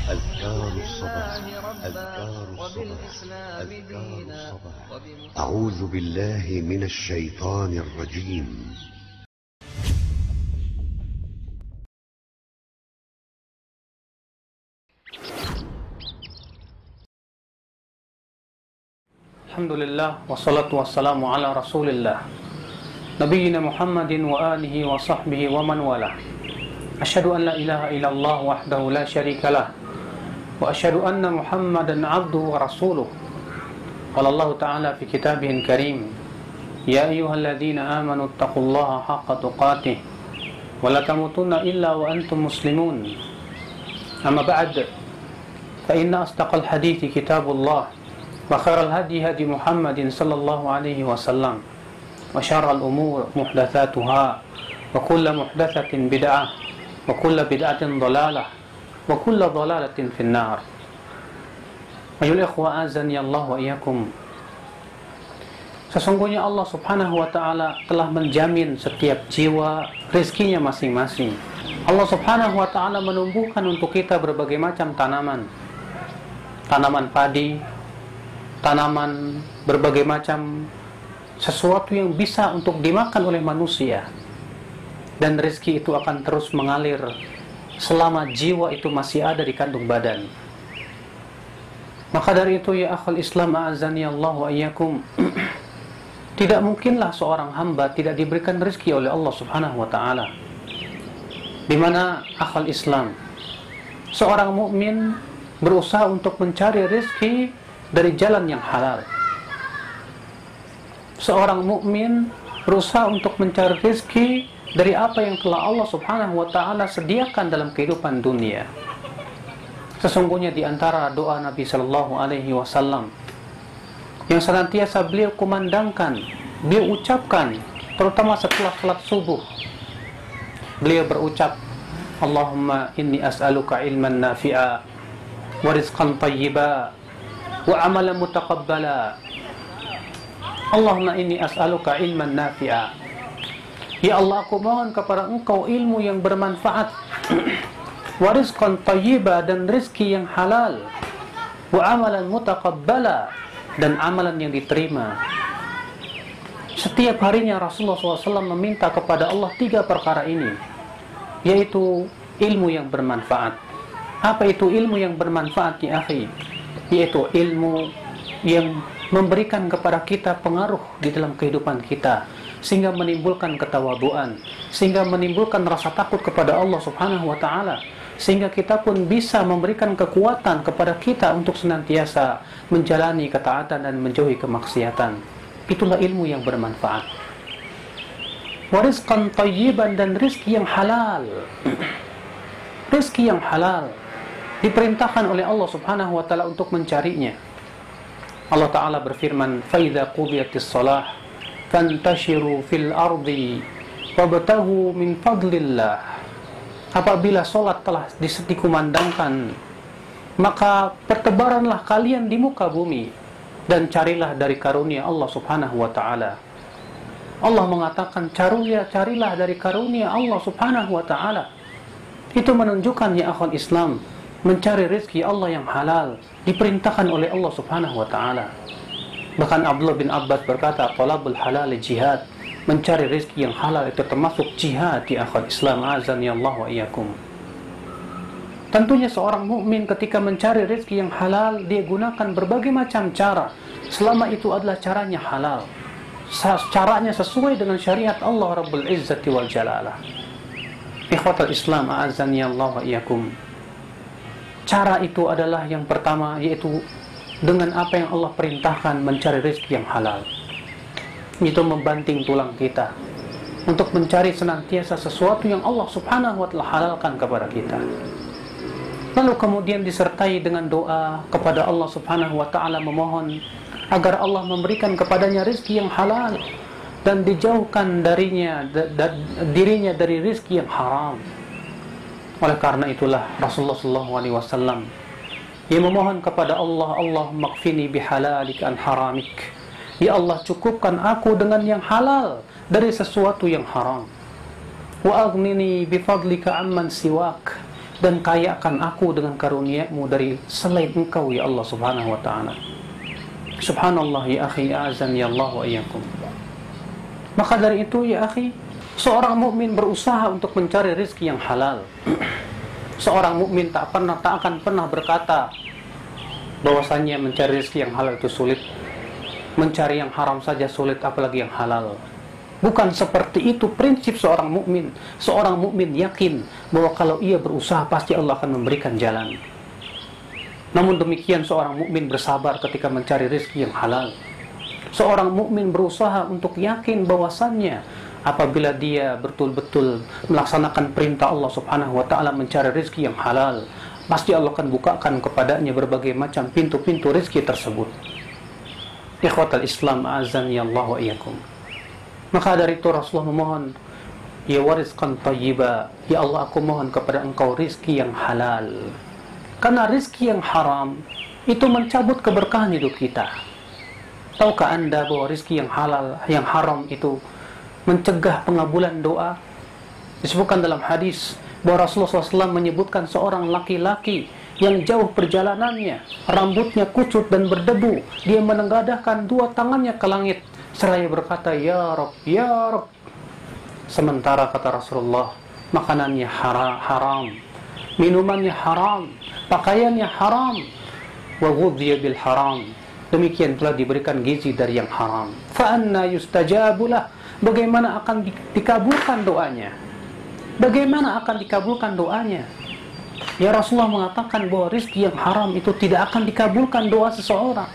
أذكار الصباح أذكار الصباح أذكار الصباح أعوذ بالله من الشيطان الرجيم. Alhamdulillah wassalatu wassalamu ala rasulillah Nabiyyina Muhammadin wa alihi wa sahbihi wa man wala. Asyhadu an la ilaha illallah wahdahu la syarikalah wa asyhadu anna Muhammadan abduhu wa rasuluh. Qala Allah ta'ala fi kitabihil karim, ya ayyuhalladzina amanu taqullaha haqqa tuqatih wa la tamutunna illa wa antum muslimun. Amma ba'd, fa inna asdaqal hadithi kitabullah wa khairal hadi hadi Muhammadin sallallahu alaihi wasallam wa syarral umur muhdatsatuha wa kullu muhdatsatin bid'ah wa kullu bid'atin dhalalah wa kullu dhalalatin finnar. Ayuhal ikhwa azani Allah wa iyyakum. Sesungguhnya Allah Subhanahu wa taala telah menjamin setiap jiwa rezekinya masing-masing. Allah Subhanahu wa taala menumbuhkan untuk kita berbagai macam tanaman. Tanaman padi, tanaman berbagai macam sesuatu yang bisa untuk dimakan oleh manusia, dan rezeki itu akan terus mengalir selama jiwa itu masih ada di kandung badan. Maka dari itu ya akhul Islam a'azani Allah wa iyyakum, tidak mungkinlah seorang hamba tidak diberikan rezeki oleh Allah Subhanahu wa taala. Di mana akhul Islam, seorang mukmin berusaha untuk mencari rezeki dari jalan yang halal. Seorang mukmin berusaha untuk mencari rezeki dari apa yang telah Allah Subhanahu wa taala sediakan dalam kehidupan dunia. Sesungguhnya di antara doa Nabi sallallahu alaihi wasallam yang senantiasa beliau kumandangkan, beliau ucapkan terutama setelah salat subuh, beliau berucap, Allahumma inni as'aluka ilman nafi'a wa rizqan thayyiba wa amalan mutaqabbala. Allahumma inni as'aluka ilman nafi'a. Ya Allah, aku mohon kepada Engkau ilmu yang bermanfaat, wa rizqan thayyiba, dan rezeki yang halal, wa amalan mutaqabbala, dan amalan yang diterima. Setiap harinya Rasulullah SAW meminta kepada Allah 3 perkara ini, yaitu ilmu yang bermanfaat. Apa itu ilmu yang bermanfaat ya akhi? Yaitu ilmu yang memberikan kepada kita pengaruh di dalam kehidupan kita, sehingga menimbulkan ketawaduan, sehingga menimbulkan rasa takut kepada Allah Subhanahu wa taala, sehingga kita pun bisa memberikan kekuatan kepada kita untuk senantiasa menjalani ketaatan dan menjauhi kemaksiatan. Itulah ilmu yang bermanfaat. Wa rizqan thayyiban, dan rezeki yang halal. Rezeki yang halal diperintahkan oleh Allah Subhanahu wa taala untuk mencarinya. Allah Ta'ala berfirman, فَإِذَا قُضِيَتِ الصَّلَاةِ فَانْتَشِرُوا فِي الْأَرْضِ وَابْتَغُوا مِنْ فَضْلِ اللَّهِ. Apabila solat telah dikumandangkan, maka bertebaranlah kalian di muka bumi dan carilah dari karunia Allah Subhanahu wa Ta'ala. Allah mengatakan, carilah dari karunia Allah Subhanahu wa Ta'ala. Itu menunjukkan ya akhwat Islam, mencari rezeki Allah yang halal diperintahkan oleh Allah Subhanahu wa taala. Bahkan Abdullah bin Abbas berkata, talabul halal jihad. Mencari rezeki yang halal itu termasuk jihad di akhwat Islam azani Allah wa iyyakum. Tentunya seorang mukmin ketika mencari rezeki yang halal, dia gunakan berbagai macam cara selama itu adalah caranya halal, caranya sesuai dengan syariat Allah Rabbul Izzati wal Jalalah. Ikhwatul Islam azani Allah wa iyyakum, cara itu adalah yang pertama, yaitu dengan apa yang Allah perintahkan, mencari rezeki yang halal. Itu membanting tulang kita untuk mencari senantiasa sesuatu yang Allah Subhanahu wa taala halalkan kepada kita. Lalu kemudian disertai dengan doa kepada Allah Subhanahu wa taala, memohon agar Allah memberikan kepadanya rezeki yang halal dan dijauhkan dirinya dari rezeki yang haram. Oleh karena itulah Rasulullah SAW ia memohon kepada Allah, Allahumma qfini bihalalika an haramik. Ya Allah, cukupkan aku dengan yang halal dari sesuatu yang haram. Wa aghnini bifadlika amman siwak. dan kayakan aku dengan karunia-Mu dari selain Engkau ya Allah subhanahu wa ta'ala. Subhanallah ya akhi, azan ya Allah wa iyyakum. Maka dari itu ya akhi, seorang mukmin berusaha untuk mencari rezeki yang halal. Seorang mukmin tak akan pernah berkata bahwasanya mencari rezeki yang halal itu sulit. Mencari yang haram saja sulit, apalagi yang halal. Bukan seperti itu prinsip seorang mukmin. Seorang mukmin yakin bahwa kalau ia berusaha pasti Allah akan memberikan jalan. Namun demikian seorang mukmin bersabar ketika mencari rezeki yang halal. Seorang mukmin berusaha untuk yakin bahwasannya apabila dia betul-betul melaksanakan perintah Allah Subhanahu wa taala mencari rezeki yang halal, pasti Allah akan bukakan kepadanya berbagai macam pintu-pintu rezeki tersebut. Ikhwatal Islam, azani Allah wa iyyakum. Maka dari itu Rasulullah memohon, ya warizqan thayyiba, ya Allah aku mohon kepada Engkau rizki yang halal. Karena rizki yang haram itu mencabut keberkahan hidup kita. Tahukah Anda bahwa rizki yang halal, yang haram itu mencegah pengabulan doa? Disebutkan dalam hadis bahwa Rasulullah SAW menyebutkan seorang laki-laki yang jauh perjalanannya, rambutnya kucut dan berdebu, dia menengadahkan dua tangannya ke langit seraya berkata, ya Rabb, ya Rabb. Sementara kata Rasulullah, makanannya haram, minumannya haram, pakaiannya haram, wa ghudhiya bil haram. Demikian telah diberikan gizi dari yang haram. Fa anna yustajabulah. Bagaimana akan dikabulkan doanya? Bagaimana akan dikabulkan doanya? Ya Rasulullah mengatakan bahwa rizki yang haram itu tidak akan dikabulkan doa seseorang.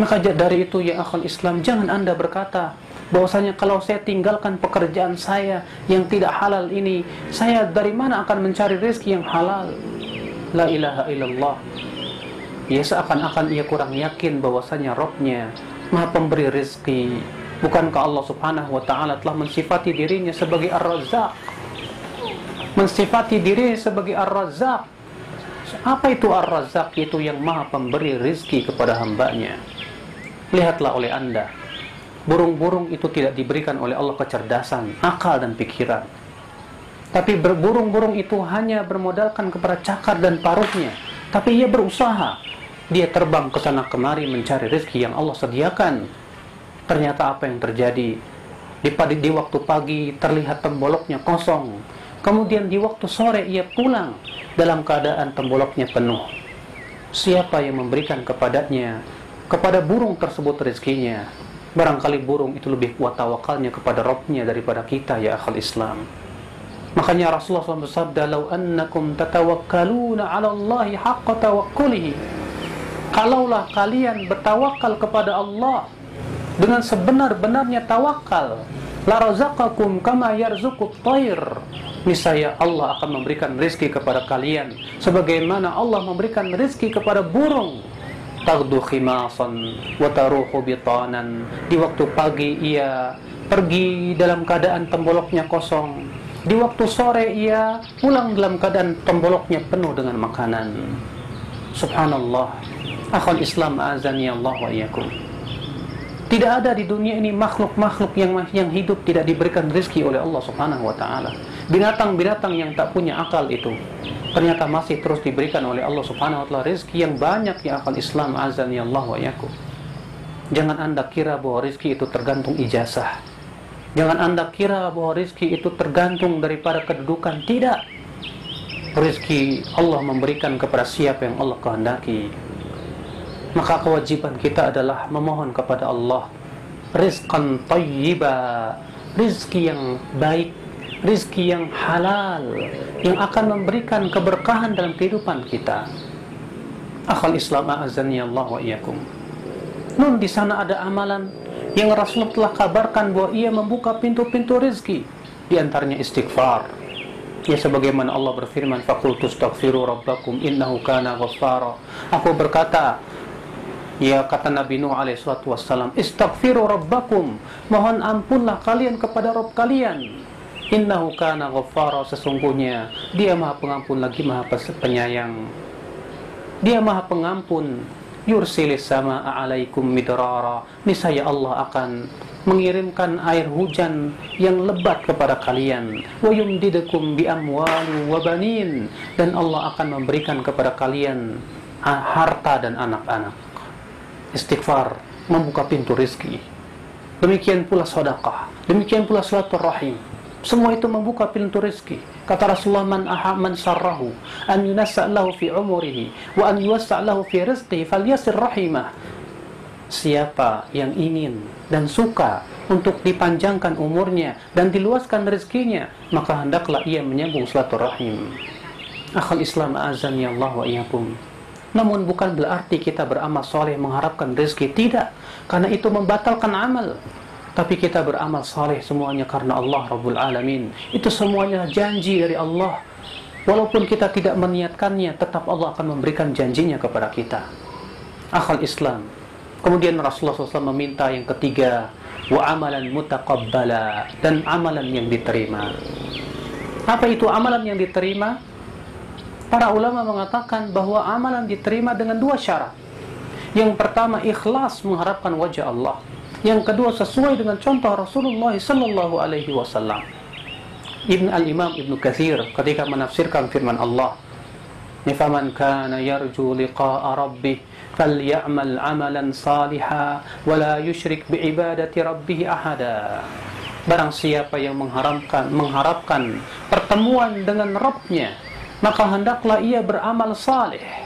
Maka dari itu ya akhul Islam, jangan Anda berkata bahwasanya kalau saya tinggalkan pekerjaan saya yang tidak halal ini, saya dari mana akan mencari rezeki yang halal? La ilaha illallah. Ya seakan-akan ia kurang yakin bahwasanya Rabb-nya Maha pemberi rezeki. Bukankah Allah Subhanahu wa taala telah mensifati dirinya sebagai Ar-Razzaq? Mensifati dirinya sebagai Ar-Razzaq. Apa itu Ar-Razzaq? Itu yang Maha pemberi rezeki kepada hambanya. Lihatlah oleh Anda, burung-burung itu tidak diberikan oleh Allah kecerdasan, akal dan pikiran. Tapi burung-burung itu hanya bermodalkan kepada cakar dan paruhnya. Tapi ia berusaha. Dia terbang ke sana kemari mencari rezeki yang Allah sediakan. Ternyata apa yang terjadi? Di waktu pagi terlihat temboloknya kosong. Kemudian di waktu sore ia pulang dalam keadaan temboloknya penuh. Siapa yang memberikan kepada burung tersebut rezekinya? Barangkali burung itu lebih kuat tawakalnya kepada Rabb-nya daripada kita ya akhal Islam. Makanya Rasulullah SAW bersabda, "Lau annakum tatawakkaluna 'ala Allahi haqqa tawakkulihi." Kalaulah kalian bertawakal kepada Allah dengan sebenar-benarnya tawakal, la razaqakum kama yarzuqut thair. Niscaya Allah akan memberikan rezeki kepada kalian sebagaimana Allah memberikan rezeki kepada burung. Taghdu khimasan wa taruhu bitanan. Di waktu pagi ia pergi dalam keadaan temboloknya kosong. Di waktu sore ia pulang dalam keadaan temboloknya penuh dengan makanan. Subhanallah. Akhul Islam, azani Allah wa iyyakum. Tidak ada di dunia ini makhluk-makhluk yang hidup tidak diberikan rezeki oleh Allah Subhanahu wa taala. Binatang-binatang yang tak punya akal itu ternyata masih terus diberikan oleh Allah Subhanahu wa taala rezeki yang banyak ya akhul Islam, azani Allah wa iyyakum. Jangan Anda kira bahwa rezeki itu tergantung ijazah. Jangan Anda kira bahwa rezeki itu tergantung daripada kedudukan. Tidak. Rezeki Allah memberikan kepada siapa yang Allah kehendaki. Maka kewajiban kita adalah memohon kepada Allah rizqan thayyiba, rizki yang baik, rizki yang halal, yang akan memberikan keberkahan dalam kehidupan kita. Akhal Islam, a'azani Allah wa iyyakum. Nun di sana ada amalan yang Rasulullah telah kabarkan bahwa ia membuka pintu-pintu rizki. Di antaranya istighfar. Ya sebagaimana Allah berfirman, faqultu astaghfiru rabbakum innahu kana ghaffara. Aku berkata, ya kata Nabi Nuh alaihi salatu wassalam, istaghfiru rabbakum, mohon ampunlah kalian kepada Rabb kalian. Innahu kana ghaffara, sesungguhnya Dia Maha Pengampun lagi Maha Penyayang. Dia Maha Pengampun yursilis samaa'a 'alaikum midrara, niscaya Allah akan mengirimkan air hujan yang lebat kepada kalian, wa yumdidukum bi amwali wa banin, dan Allah akan memberikan kepada kalian harta dan anak-anak. Istighfar membuka pintu rezeki. Demikian pula sedekah, demikian pula silaturahim. Semua itu membuka pintu rezeki. Kata Rasulullah, man sarrahu an yunassa' lahu fi umurihi wa an yuwassa' lahu fi rizqihi falyasir rahimah. Siapa yang ingin dan suka untuk dipanjangkan umurnya dan diluaskan rezekinya, maka hendaklah ia menyambung silaturahim. Akhal Islam azani Allah wa iyyakum. Namun bukan berarti kita beramal soleh mengharapkan rezeki, tidak, karena itu membatalkan amal. Tapi kita beramal saleh semuanya karena Allah Rabbul Alamin. Itu semuanya janji dari Allah. Walaupun kita tidak meniatkannya, tetap Allah akan memberikan janjinya kepada kita. Akhal Islam. Kemudian Rasulullah SAW meminta yang ketiga, wa amalan mutaqabbala, dan amalan yang diterima. Apa itu amalan yang diterima? Para ulama mengatakan bahwa amalan diterima dengan dua syarat. Yang pertama, ikhlas mengharapkan wajah Allah. Yang kedua, sesuai dengan contoh Rasulullah sallallahu alaihi wasallam. Al-Imam Ibn Katsir ketika menafsirkan firman Allah, "Faman kana yarju liqa'a rabbih falyamal 'amalan salihan wa la yusyrik bi ibadati rabbih ahada." Barang siapa yang mengharapkan pertemuan dengan Rabb-Nya, maka hendaklah ia beramal saleh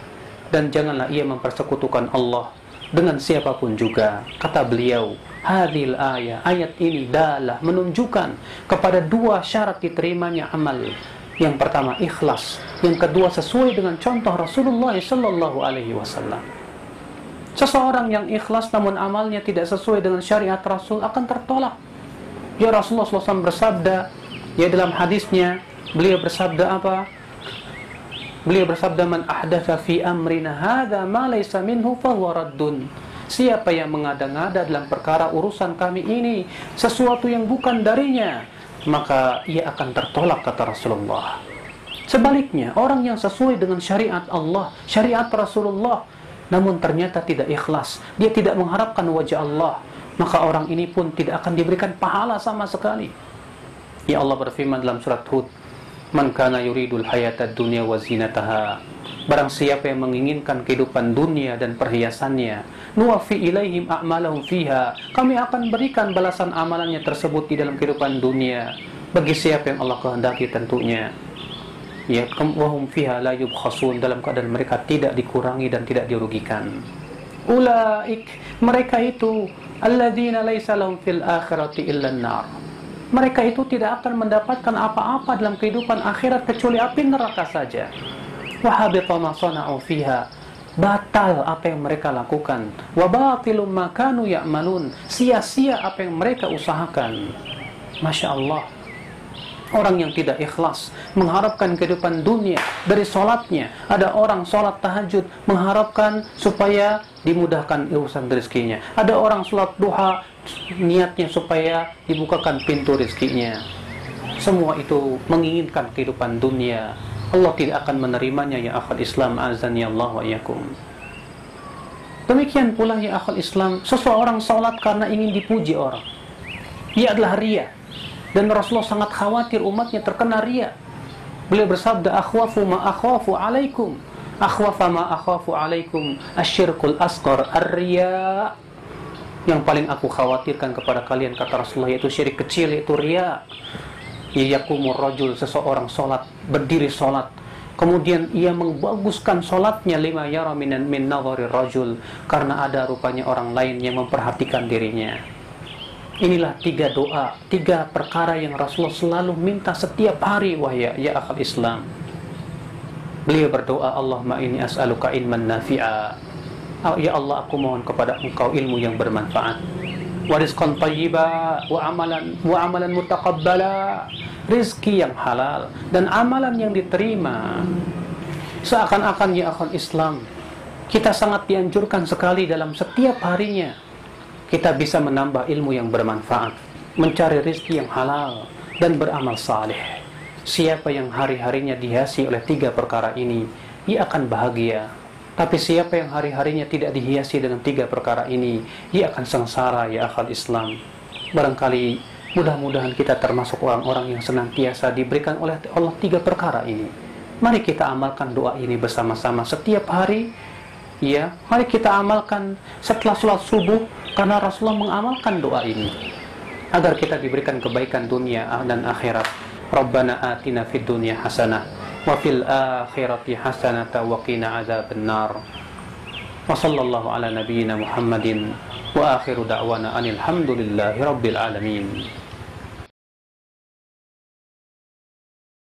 dan janganlah ia mempersekutukan Allah dengan siapapun juga. Kata beliau, hadhil ayat ini dalah menunjukkan kepada dua syarat diterimanya amal. Yang pertama ikhlas, yang kedua sesuai dengan contoh Rasulullah sallallahu alaihi wasallam. Seseorang yang ikhlas namun amalnya tidak sesuai dengan syariat Rasul akan tertolak. Ya, Rasulullah SAW bersabda, ya dalam hadisnya beliau bersabda apa? Beliau bersabda, man ahdatsa fi amrina hadza ma laysa minhu fa huwa raddun. Siapa yang mengada-ngada dalam perkara urusan kami ini sesuatu yang bukan darinya, maka ia akan tertolak, kata Rasulullah. Sebaliknya, orang yang sesuai dengan syariat Allah, syariat Rasulullah, namun ternyata tidak ikhlas, dia tidak mengharapkan wajah Allah, maka orang ini pun tidak akan diberikan pahala sama sekali. Ya, Allah berfirman dalam surat Hud, man kana yuridul hayatad dunya wa zinataha, barang siapa yang menginginkan kehidupan dunia dan perhiasannya, nuwaffi ilaihim a'malahum fiha, kami akan berikan balasan amalannya tersebut di dalam kehidupan dunia bagi siapa yang Allah kehendaki tentunya. Ya, wahum fiha la yubkhasun, dalam keadaan mereka tidak dikurangi dan tidak dirugikan. Ulaik, mereka itu alladzina laisa lahum fil akhirati illa an-nar, mereka itu tidak akan mendapatkan apa-apa dalam kehidupan akhirat kecuali api neraka saja. Wa habita ma sana'u fiha, batal apa yang mereka lakukan. Wa batilum ma kanu ya'malun, sia-sia apa yang mereka usahakan. Masya Allah. Orang yang tidak ikhlas mengharapkan kehidupan dunia dari sholatnya. Ada orang sholat tahajud mengharapkan supaya dimudahkan urusan rezekinya. Ada orang sholat duha niatnya supaya dibukakan pintu rezekinya. Semua itu menginginkan kehidupan dunia. Allah tidak akan menerimanya, ya akhal Islam azani Allah wa iyyakum. Demikian pula ya akhal Islam, seseorang sholat karena ingin dipuji orang, ia adalah riya. Dan Rasulullah sangat khawatir umatnya terkena riya. Beliau bersabda, akhwafu ma akhwafu alaikum, akhwafa ma akhwafu alaikum asyirkul asghar ar-riya. Yang paling aku khawatirkan kepada kalian, kata Rasulullah, yaitu syirik kecil, yaitu riya. Yakumur rajul, seseorang sholat, berdiri sholat, kemudian ia membaguskan sholatnya, lima yara min nadhari rajul, karena ada rupanya orang lain yang memperhatikan dirinya. Inilah tiga doa, tiga perkara yang Rasulullah selalu minta setiap hari, wahya ya akhal Islam. Beliau berdoa, Allahumma inni as'aluka ilman nafi'a, ya Allah, aku mohon kepada Engkau ilmu yang bermanfaat, wa rizqan thayyiba, wa amalan mutaqabbala, rizki yang halal dan amalan yang diterima. Seakan-akan ya akhal Islam, kita sangat dianjurkan sekali dalam setiap harinya kita bisa menambah ilmu yang bermanfaat, mencari rizki yang halal dan beramal saleh. Siapa yang hari-harinya dihiasi oleh tiga perkara ini, ia akan bahagia. Tapi siapa yang hari-harinya tidak dihiasi dengan 3 perkara ini, ia akan sengsara ya akhal Islam. Barangkali mudah-mudahan kita termasuk orang-orang yang senantiasa diberikan oleh Allah 3 perkara ini. Mari kita amalkan doa ini bersama-sama setiap hari. Ya, mari kita amalkan setelah sholat subuh, karena Rasulullah mengamalkan doa ini agar kita diberikan kebaikan dunia dan akhirat. Rabbana atina fid dunya hasanah wa fil akhirati hasanah wa qina adzabannar. Wa sallallahu ala nabiyyina Muhammadin wa akhiru da'wana anil hamdulillahi rabbil alamin.